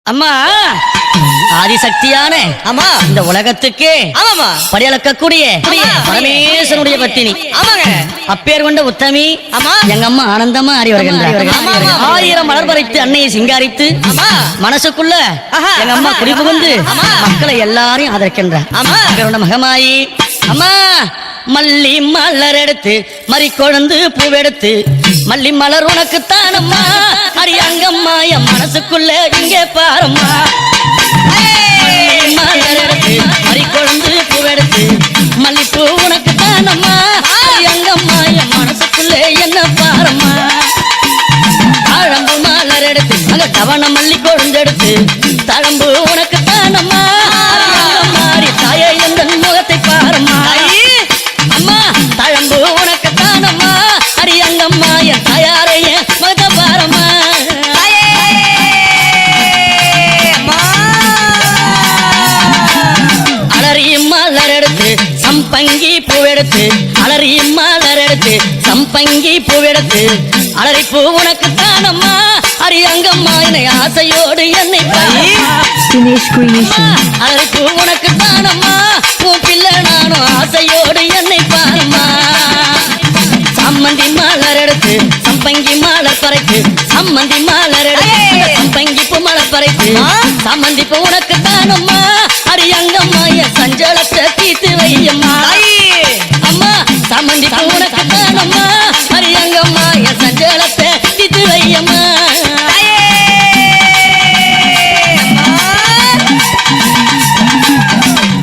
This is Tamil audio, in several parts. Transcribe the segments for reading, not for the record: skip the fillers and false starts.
அம்மா ஆதிசக்தியான ஆமா இந்த உலகத்துக்கே ஆமாமா படியளக்கக்கூடிய பரமேஸ்வரனுடைய பத்தினி ஆமாங்க அப்பேர் கொண்ட உத்தமி ஆமா எங்க அம்மா ஆனந்தமா ஆடி வருகின்றார். ஆமா, ஆமா. 1000 மலர் பறித்து அன்னையை சிங்காரித்து ஆமா மனசுக்குள்ள ஆஹா. எங்க அம்மா குடிபுகுந்து ஆமா. மக்களை எல்லாரையும் ஆதரிக்கின்றார். ஆமா. அப்பேர் மகமாயி அம்மா மல்லி மலர் எடுத்து மறி கொழுந்து பூவெடுத்து மல்லி மலர் உனக்குத்தான் அம்மா அரியங்கம்மா என் மனசுக்குள்ள இங்கே பாரம்மா மல்லி மலர் எடுத்து மறி கொழுந்து பூவெடுத்து மல்லிப்பூ உனக்குத்தான் அம்மா அரியங்கம்மா என் மனசுக்குள்ள என்ன பாரம்மா தாழம்பு மலர் எடுத்து அங்க தவண மல்லி கொழுந்தெடுத்து தழம்பு உனக்குத்தான் அம்மா மாறி தாயே எந்த முகத்தை பாரம்மா அம்மா தழம்பு உனக்குத்தான் அம்மா அரியங்கம்மா என் தாயாரைய மக பாரம்மா அலறி மலர் எடுத்து சம்பங்கி பூவெடுத்து அலறி மலர் எடுத்து சம்பங்கி பூவெடுத்து அலறி பூ உனக்குத்தான் அம்மா அரியங்கம்மா என்னை ஆசையோடு என்னை Dinesh Creation. அலறி பூ உனக்குத்தான் அம்மா உன் பிள்ளை நானும் ஆசையோடு என்னை பாருமா சம்மந்தி மலர் எடுத்து சம்பங்கி மலர் பறைக்கு சம்மந்தி மலர் எடுத்து சம்பங்கி பூ மலர் பறைக்கு சம்மந்தி பூ உனக்குத்தான் அம்மா அரியங்கம்மா என் சஞ்சலத்தை தீர்த்து வையம்மா அம்மா சம்மந்தி பூ உனக்குத்தான் அம்மா அரியங்கம்மா என் சஞ்சலத்தை தீர்த்து வையம்மா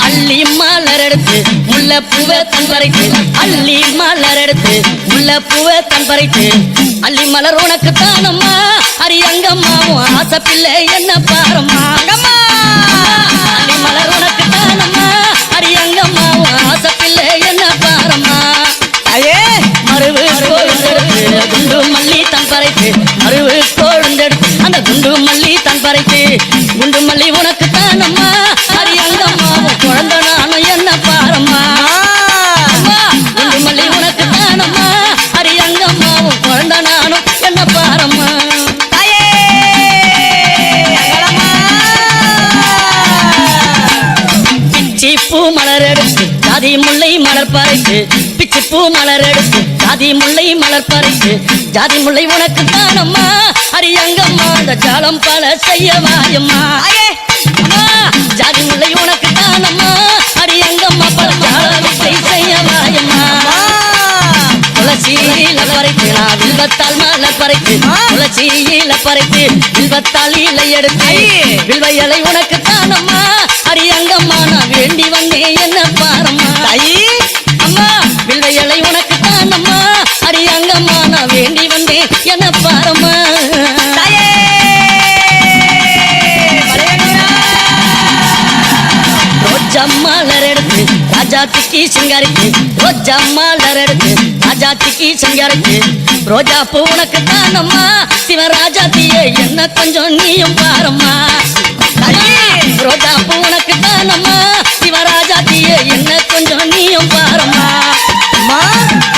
அள்ளி மலர் எடுத்து முல்லை பூவை தன் பறித்து அள்ளி மலர் எடுத்து முல்லை பூவை தன் பறித்து அள்ளி மலர் உனக்கு தானம்மா அரியங்கம்மாவும் ஆசை பிள்ளை என்ன பாரம்மா அள்ளி மலர் உனக்கு தானம்மா அரியங்கம்மாவும் ஆசை பிள்ளை என்ன பாரம்மா மருவு கோழுந்தெடுத்து குண்டு மல்லி தன் பறைத்து மருவு கோழுந்தெடுத்து அந்த குண்டு மல்லி தன் பறைத்து குண்டு மல்லி உனக்கு தானம்மா அரியங்கம்மாவும் குழந்தை நானும் என்ன பாரம்மா குண்டு மல்லி உனக்கு தானம்மா அரியங்கம்மாவும் குழந்தை நானும் என்ன பாரம்மா பிச்சி பூ மலர் எடுத்து ஜாதி முல்லை மலர் பறித்து பிச்சி பூ மலர் எடுத்து ஜாதி முல்லை மலர் பறித்து ஜாதி முல்லை உனக்கு தானம்மா அரியங்கம்மா அந்த ஜாலம் பல செய்ய வாயம்மா ஜாதி முல்லை உனக்கு தானம்மா அரியங்கம்மா பல ஜாலத்தை செய்ய வாயம்மா துளசியில பறித்து நான் வில்வத்தால் மலர் பறித்து துளசியில பறித்து வில்வத்தால் இலை எடுத்து வில்வ இலை உனக்கு தானம்மா அரியங்கம்மா நான் வேண்டி வந்தேன் என்ன பாரம்மா அம்மா வில்வ இலை உனக்கு தானம்மா அரியங்கம்மா நான் வேண்டி வந்தேன் என்ன பாரம்மா ரோஜா மலர் எடுத்து ராஜாத்திக்கு சிங்காரிக்கு ரோஜா மலர் எடுத்து ராஜாத்திக்கு சிங்காரிக்கு ரோஜா பூ உனக்கு தானம்மா சிவராஜாத்தியே என்ன கொஞ்சம் நீயும் பாரம்மா ரோஜா பூ உனக்கு தானம்மா சிவராஜாத்தியே என்ன கொஞ்சம் நீயும் பாரம்மா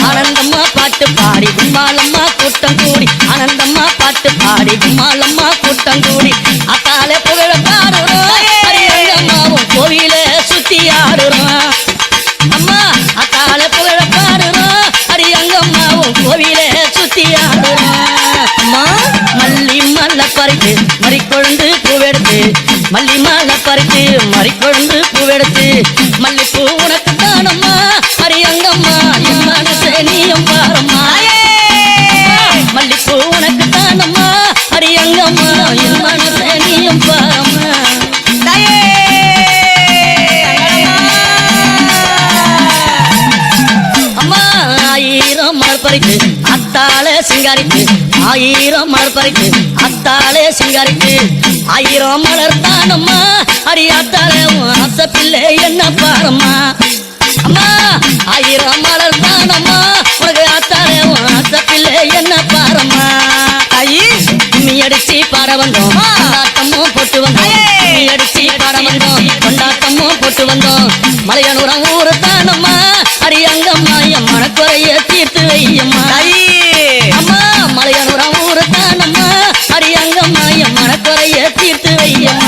ஆனந்தம்மா பாட்டு பாடி கும்மாலம்மா கூட்டம் கூடி ஆனந்தம்மா பாட்டு பாடி கும்மாலம்மா கூட்டம் கூடி அத்தாலே புகழ பாடுறோம் அரியங்கம்மாவும் கோவில சுத்தி ஆடுறோம் அம்மா அத்தாலே புகழ பாடுறோம் அரியங்கம்மாவும் கோவில சுத்தி ஆடுறோம் அம்மா மல்லி மல்ல பறித்து மறிக்கொழுந்து பூவெடுத்து மல்லி மல்ல பறித்து மறிக்கொழுந்து பூவெடுத்து மல்லிப்பூ உனக்கு தானம்மா அரியங்கம்மா என் மனசே நீயும் பாரம்மா மல்லிப்பூ உனக்கு தானம்மா அரியங்கம்மா என் மனசே நீயும் பாரம்மா அம்மா 1000 மலர் பறித்து அத்தாளே சிங்காரிக்கு 1000 மலர் பறித்து அத்தாளே சிங்காரிக்கு 1000 மலர் தானம்மா அரியாத்தாளே ஆசை பிள்ளை என்ன பாரம்மா அம்மா 1000 மலர் தானம்மா உனக்கு ஆத்தாளே ஆசை பிள்ளை என்ன பாரம்மா கும்மி அடிச்சு பாட வந்தோம் கொண்டாட்டமும் போட்டு வந்தோம் கும்மி அடிச்சு பாட வந்தோம் கொண்டாட்டமும் போட்டு வந்தோம் மலையனூரம் ஊரு தானம்மா அரியங்கம்மா என் மனக்குறைய தீர்த்து வையம்மா அம்மா மலையனூரம் ஊரு தானம்மா அரியங்கம்மா என் மனக்குறைய தீர்த்து வையம்மா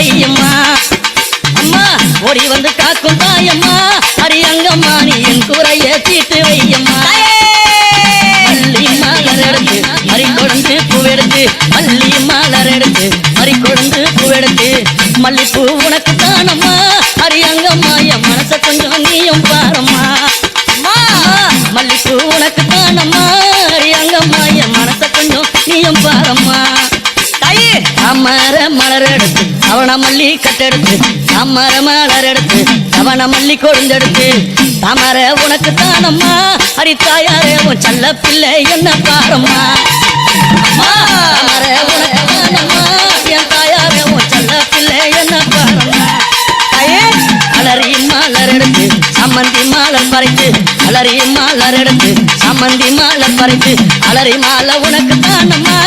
வையம்மா அம்மா ஓடி வந்து காக்கும் தாயம்மா அரியங்கம்மா நீ என் குறைய தீட்டு வையம்மா அள்ளி மலர் எடுத்து மறி கொழுந்து பூவெடுத்து அள்ளி மலர் எடுத்து மறி கொழுந்து பூவெடுத்து மல்லிப்பூ உனக்கு தானம்மா அரியங்கம்மா என் மனச கொஞ்சம் நீயும் பாரம்மா மல்லிப்பூ உனக்கு தானம்மா அரியங்கம்மா என் மனச கொஞ்சம் நீயும் பாரம்மா தாமர மலர் எடுத்து அவன மல்லி கட்டெடுத்து தாமர மலர் எடுத்து அவன மல்லி கொழுந்தெடுத்து தாமர உனக்கு தானம்மா அரித்தாயாரே உன் செல்ல பிள்ளை என்ன பாரம்மா தாமர உனக்கு தானம்மா என் தாயாரே உன் செல்ல பிள்ளை என்ன பாரம்மா அலறி மலர் எடுத்து சம்மந்தி மாலர் பறித்து அலறி மலர் எடுத்து சம்மந்தி மாலர் பறித்து அலறி மாலை உனக்கு தானம்மா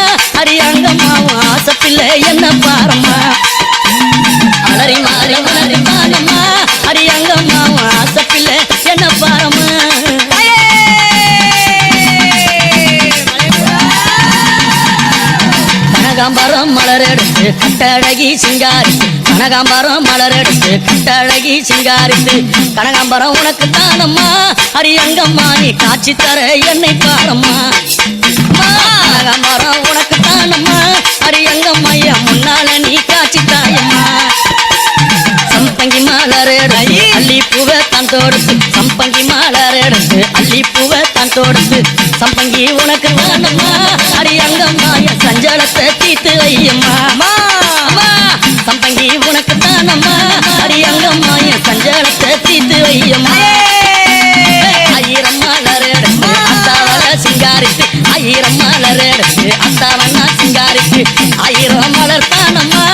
அரியங்கம்மா ஆசை பிள்ளை என்ன பாரம்மா அலறி மாலை உனக்கு தானம்மா அரியங்கம்மா ஆசை பிள்ளை என்ன பாரம்மா கனகாம்பரம் மலர் எடுத்து கட்டழகி சிங்காரித்து கனகாம்பரம் மலர் எடுத்து கட்டழகி சிங்காரித்து கனகாம்பரம் உனக்கு தானம்மா அரியங்கம்மா நீ காட்சி தர என்னை பாரம்மா கனகாம்பரம் உனக்கு தானம்மா அரியங்கம்மா என் முன்னால நீ காட்சி தாயம்மா சம்பங்கி மலர் எடுத்து அள்ளி பூவை தான் தொடுத்து சம்பங்கி மலர் எடுத்து அள்ளி பூவை தான் தொடுத்து சம்பங்கி உனக்கு தானம்மா அரியங்கம்மா என் சஞ்சலத்தை தீத்து வையம்மா சம்பங்கி உனக்கு தானம்மா அரியங்கம்மா என் சஞ்சலத்தை தீத்து வையம்மா ஆயிரம் மலர் எடுத்து அத்தாவல சிங்காரித்து ஆயிரம் மலர் எடுத்து அத்தாவண்ணா சிங்காரித்து ஆயிரம் மலர் தானம்மா